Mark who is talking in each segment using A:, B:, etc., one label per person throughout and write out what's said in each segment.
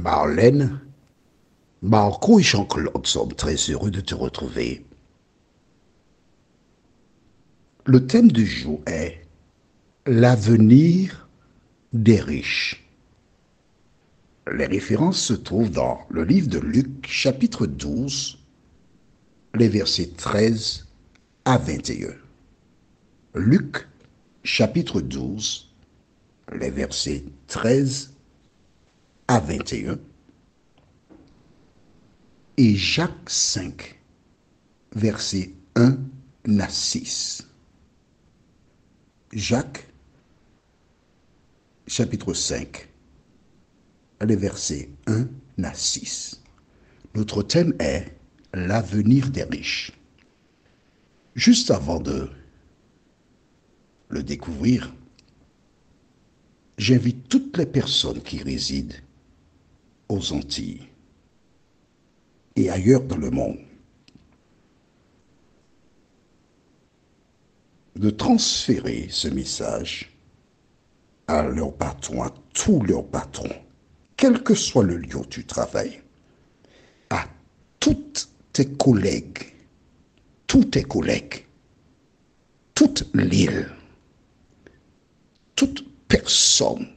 A: Marlène, Marco et Jean-Claude sommes très heureux de te retrouver. Le thème du jour est l'avenir des riches. Les références se trouvent dans le livre de Luc, chapitre 12, les versets 13 à 21. Luc, chapitre 12, les versets 13 à 21. Et Jacques 5, versets 1 à 6. Jacques, chapitre 5, les versets 1 à 6. Notre thème est l'avenir des riches. Juste avant de le découvrir, j'invite toutes les personnes qui résident aux Antilles et ailleurs dans le monde de transférer ce message à leur patron, à tous leurs patrons, quel que soit le lieu où tu travailles, à toutes tes collègues, toute l'île, toute personne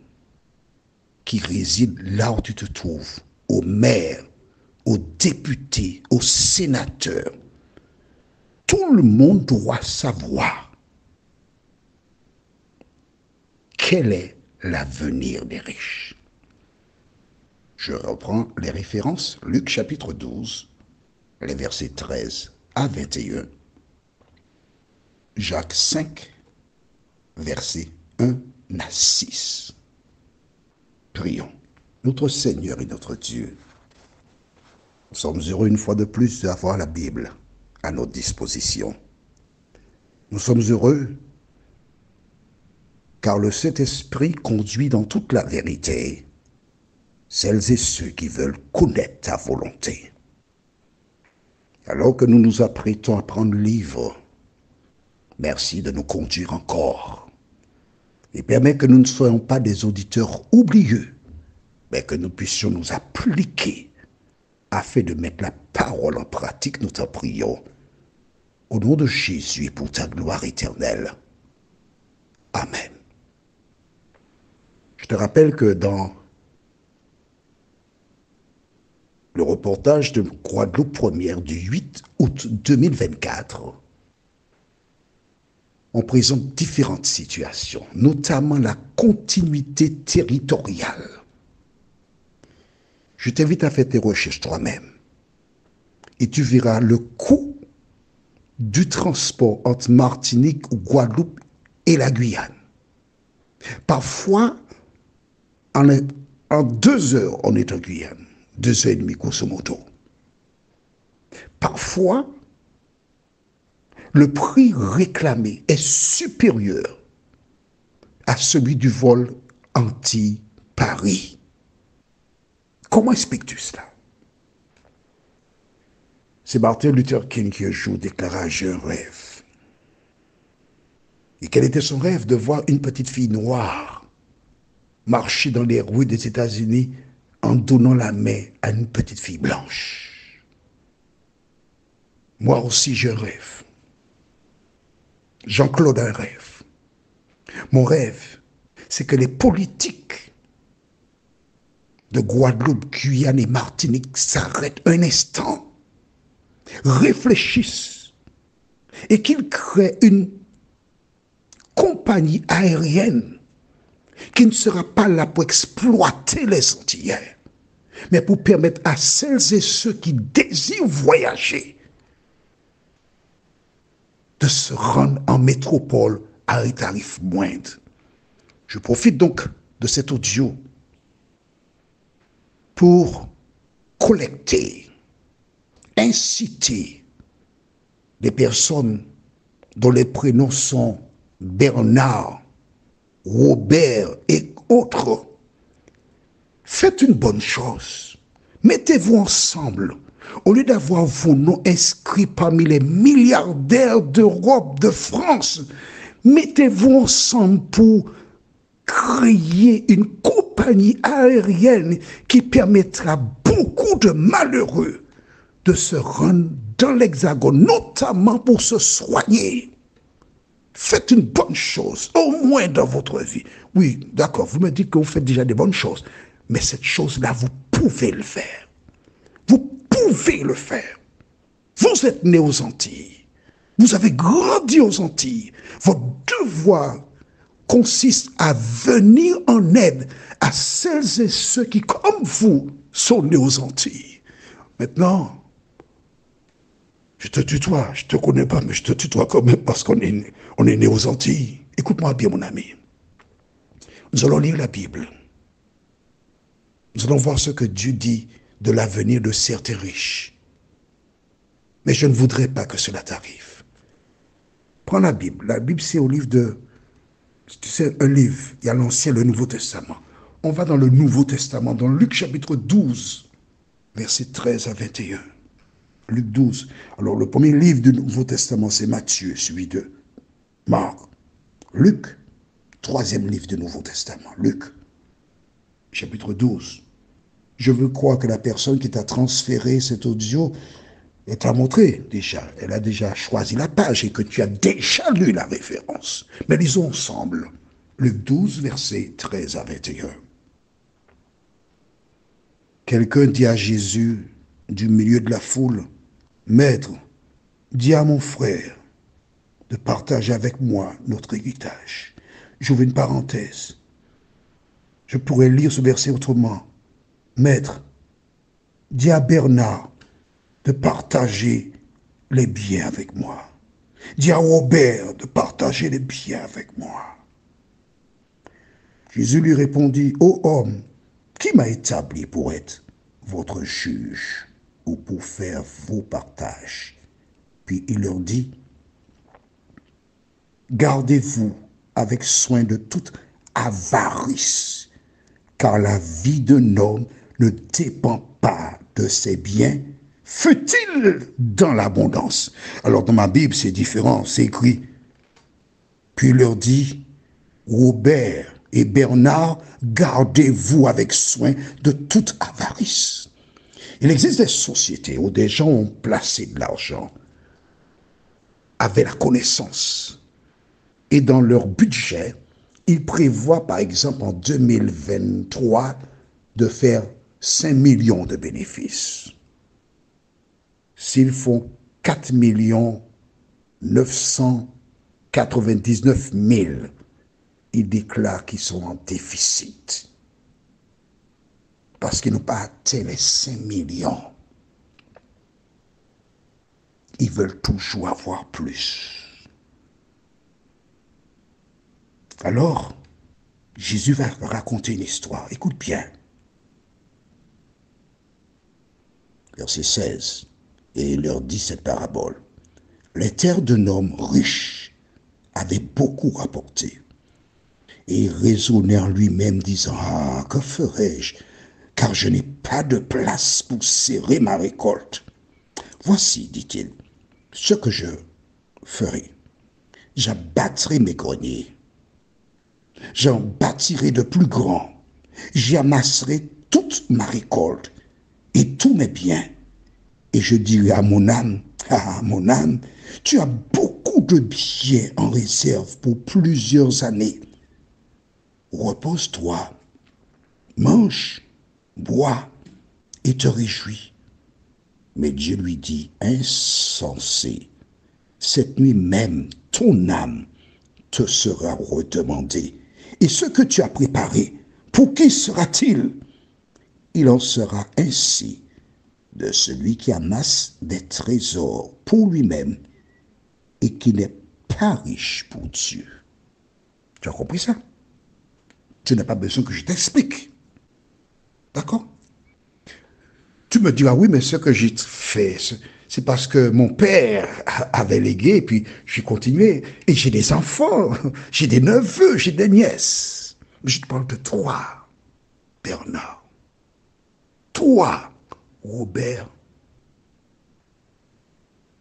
A: qui réside là où tu te trouves, aux maires, aux députés, aux sénateurs. Tout le monde doit savoir quel est l'avenir des riches. Je reprends les références. Luc chapitre 12, les versets 13 à 21. Jacques 5, versets 1 à 6. Prions. Notre Seigneur et notre Dieu, nous sommes heureux une fois de plus d'avoir la Bible à notre disposition. Nous sommes heureux car le Saint-Esprit conduit dans toute la vérité celles et ceux qui veulent connaître ta volonté. Alors que nous nous apprêtons à prendre le livre, merci de nous conduire encore et permets que nous ne soyons pas des auditeurs oublieux, mais que nous puissions nous appliquer afin de mettre la parole en pratique. Nous t'en prions au nom de Jésus et pour ta gloire éternelle. Amen. Je te rappelle que dans le reportage de Guadeloupe Première du 8 août 2024, on présente différentes situations, notamment la continuité territoriale. Je t'invite à faire tes recherches toi-même et tu verras le coût du transport entre Martinique ou Guadeloupe et la Guyane. Parfois, en 2 heures, on est en Guyane. 2 heures et demie, grosso modo. Parfois, le prix réclamé est supérieur à celui du vol Antilles-Paris. Comment expliques-tu cela? C'est Martin Luther King qui un jour déclara « J'ai un rêve ». Et quel était son rêve? De voir une petite fille noire marcher dans les rues des États-Unis en donnant la main à une petite fille blanche. Moi aussi j'ai un rêve. Jean-Claude a un rêve. Mon rêve, c'est que les politiques de Guadeloupe, Guyane et Martinique s'arrêtent un instant, réfléchissent et qu'ils créent une compagnie aérienne qui ne sera pas là pour exploiter les Antillais, mais pour permettre à celles et ceux qui désirent voyager de se rendre en métropole à un tarif moindre. Je profite donc de cet audio pour collecter, inciter des personnes dont les prénoms sont Bernard, Robert et autres. Faites une bonne chose. Mettez-vous ensemble. Au lieu d'avoir vos noms inscrits parmi les milliardaires d'Europe, de France, mettez-vous ensemble pour créer une compagnie aérienne qui permettra beaucoup de malheureux de se rendre dans l'Hexagone, notamment pour se soigner. Faites une bonne chose, au moins dans votre vie. Oui, d'accord, vous me dites que vous faites déjà des bonnes choses, mais cette chose-là, vous pouvez le faire. Vous pouvez le faire. Vous êtes né aux Antilles. Vous avez grandi aux Antilles. Votre devoir consiste à venir en aide à celles et ceux qui, comme vous, sont nés aux Antilles. Maintenant, je te tutoie, je ne te connais pas, mais je te tutoie quand même parce qu'on est né aux Antilles. Écoute-moi bien, mon ami. Nous allons lire la Bible. Nous allons voir ce que Dieu dit de l'avenir de certains riches. Mais je ne voudrais pas que cela t'arrive. Prends la Bible. La Bible, c'est au livre de... C'est un livre. Il y a l'Ancien et le Nouveau Testament. On va dans le Nouveau Testament, dans Luc chapitre 12, versets 13 à 21. Luc 12. Alors, le premier livre du Nouveau Testament, c'est Matthieu, suivi de Marc. Luc, troisième livre du Nouveau Testament. Luc, chapitre 12. Je veux croire que la personne qui t'a transféré cet audio t'a montré déjà. Elle a déjà choisi la page et que tu as déjà lu la référence. Mais lisons ensemble. Luc 12, versets 13 à 21. Quelqu'un dit à Jésus, du milieu de la foule, « Maître, dis à mon frère de partager avec moi notre héritage. » J'ouvre une parenthèse. Je pourrais lire ce verset autrement. « Maître, dis à Bernard de partager les biens avec moi. Dis à Robert de partager les biens avec moi. » Jésus lui répondit, « Ô homme, qui m'a établi pour être votre juge ou pour faire vos partages? » Puis il leur dit, « Gardez-vous avec soin de toute avarice, car la vie d'un homme ne dépend pas de ses biens, fut-il dans l'abondance. » Alors dans ma Bible, c'est différent, c'est écrit. Puis il leur dit, « Robert et Bernard, gardez-vous avec soin de toute avarice. » Il existe des sociétés où des gens ont placé de l'argent, avaient la connaissance, et dans leur budget, ils prévoient par exemple en 2023 de faire 5 millions de bénéfices. S'ils font 4 999 000, ils déclarent qu'ils sont en déficit parce qu'ils n'ont pas atteint les 5 millions. Ils veulent toujours avoir plus. Alors, Jésus va raconter une histoire. Écoute bien. Verset 16. Et il leur dit cette parabole. Les terres d'un homme riche avaient beaucoup rapporté. Et il raisonnait en lui-même, disant, « Ah, que ferai-je, car je n'ai pas de place pour serrer ma récolte. Voici, dit-il, ce que je ferai. J'abattrai mes greniers. J'en bâtirai de plus grands. J'y amasserai toute ma récolte et tous mes biens. Et je dirai à mon âme, ah, mon âme, tu as beaucoup de biens en réserve pour plusieurs années. Repose-toi, mange, bois et te réjouis. » Mais Dieu lui dit, « Insensé, cette nuit même, ton âme te sera redemandée. Et ce que tu as préparé, pour qui sera-t-il? Il en sera ainsi de celui qui amasse des trésors pour lui-même et qui n'est pas riche pour Dieu. » Tu as compris ça? Tu n'as pas besoin que je t'explique. D'accord? Tu me diras, oui, mais ce que j'ai fait, c'est parce que mon père avait légué, puis j'ai continué. Et j'ai des enfants, j'ai des neveux, j'ai des nièces. Mais je te parle de toi, Bernard. Toi, Robert.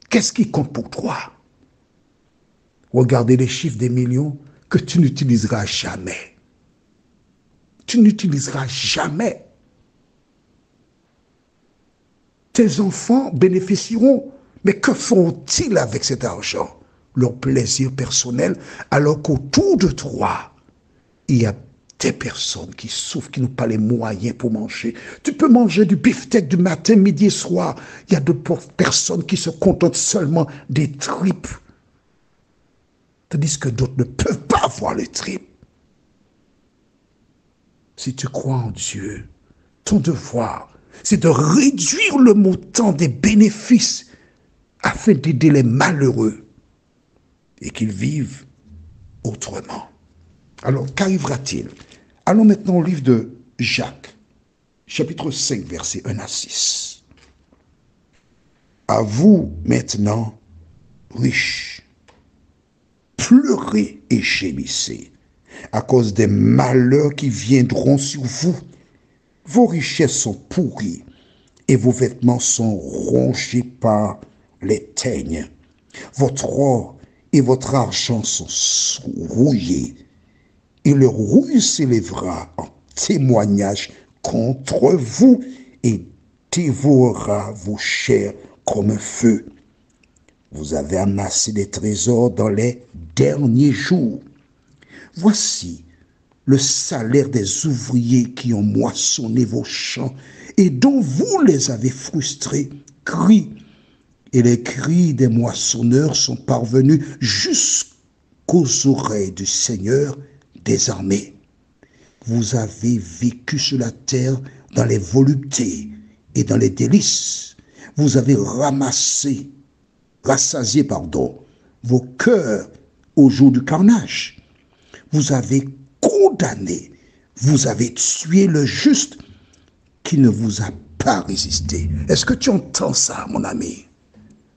A: Qu'est-ce qui compte pour toi? Regardez les chiffres des millions que tu n'utiliseras jamais. tu n'utiliseras jamais. Tes enfants bénéficieront, mais que font-ils avec cet argent? Leur plaisir personnel, alors qu'autour de toi, il y a des personnes qui souffrent, qui n'ont pas les moyens pour manger. Tu peux manger du beefsteak du matin, midi et soir. Il y a d'autres personnes qui se contentent seulement des tripes. Tandis que d'autres ne peuvent pas avoir les tripes. Si tu crois en Dieu, ton devoir, c'est de réduire le montant des bénéfices afin d'aider les malheureux et qu'ils vivent autrement. Alors, qu'arrivera-t-il? Allons maintenant au livre de Jacques, chapitre 5, versets 1 à 6. À vous maintenant, riches, pleurez et gémissez à cause des malheurs qui viendront sur vous. Vos richesses sont pourries et vos vêtements sont rongés par les teignes. Votre or et votre argent sont rouillés, et le rouille s'élèvera en témoignage contre vous et dévorera vos chairs comme un feu. Vous avez amassé des trésors dans les derniers jours. Voici le salaire des ouvriers qui ont moissonné vos champs et dont vous les avez frustrés. Cris, et les cris des moissonneurs sont parvenus jusqu'aux oreilles du Seigneur des armées. Vous avez vécu sur la terre dans les voluptés et dans les délices. Vous avez rassasié vos cœurs au jour du carnage. Vous avez condamné, vous avez tué le juste qui ne vous a pas résisté. Est-ce que tu entends ça, mon ami?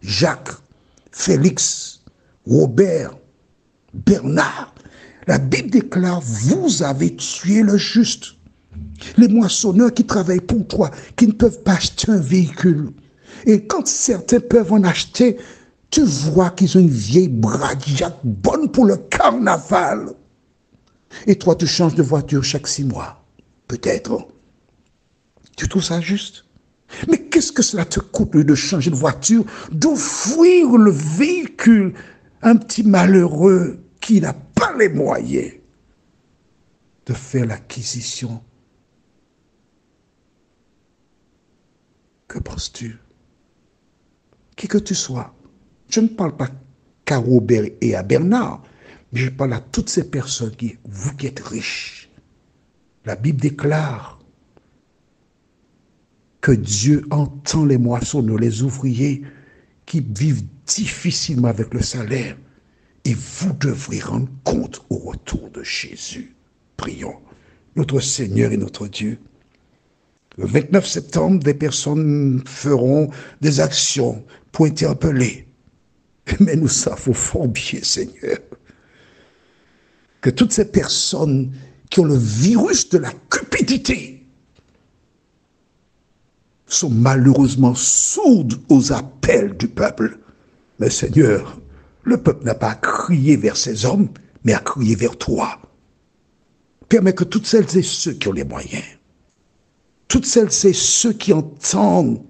A: Jacques, Félix, Robert, Bernard, la Bible déclare, vous avez tué le juste. Les moissonneurs qui travaillent pour toi, qui ne peuvent pas acheter un véhicule. Et quand certains peuvent en acheter, tu vois qu'ils ont une vieille Bradiac bonne pour le carnaval. Et toi, tu changes de voiture chaque 6 mois. Peut-être. Tu trouves ça juste? Mais qu'est-ce que cela te coûte de changer de voiture, d'offrir le véhicule à un petit malheureux qui n'a pas les moyens de faire l'acquisition? Que penses-tu? Qui que tu sois. Je ne parle pas qu'à Robert et à Bernard, mais je parle à toutes ces personnes vous qui êtes riches. La Bible déclare que Dieu entend les moissonneurs, les ouvriers qui vivent difficilement avec le salaire. Et vous devrez rendre compte au retour de Jésus. Prions. Notre Seigneur et notre Dieu, le 29 septembre, des personnes feront des actions pour interpeller. Mais nous savons fort bien, Seigneur, que toutes ces personnes qui ont le virus de la cupidité sont malheureusement sourdes aux appels du peuple. Mais Seigneur, le peuple n'a pas à crier vers ces hommes, mais à crier vers toi. Permets que toutes celles et ceux qui ont les moyens, toutes celles et ceux qui entendent,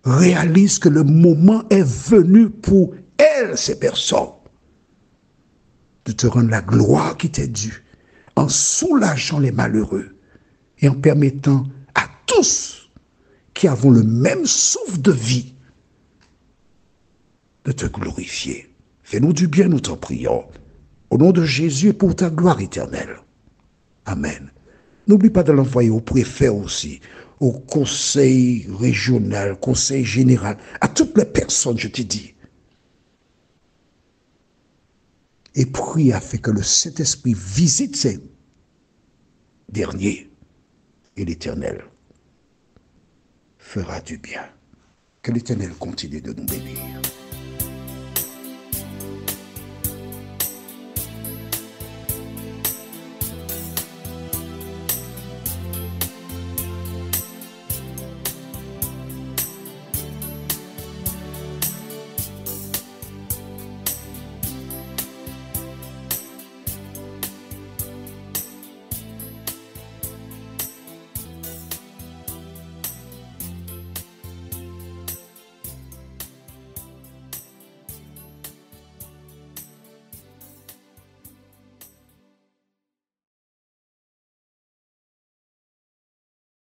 A: réalisent que le moment est venu pour elles, ces personnes, de te rendre la gloire qui t'est due, en soulageant les malheureux et en permettant à tous qui avons le même souffle de vie de te glorifier. Fais-nous du bien, nous t'en prions. Au nom de Jésus et pour ta gloire éternelle. Amen. N'oublie pas de l'envoyer au préfet aussi, au conseil régional, conseil général, à toutes les personnes, je te dis. Et prie afin que le Saint-Esprit visite ces derniers et l'Éternel fera du bien. Que l'Éternel continue de nous bénir.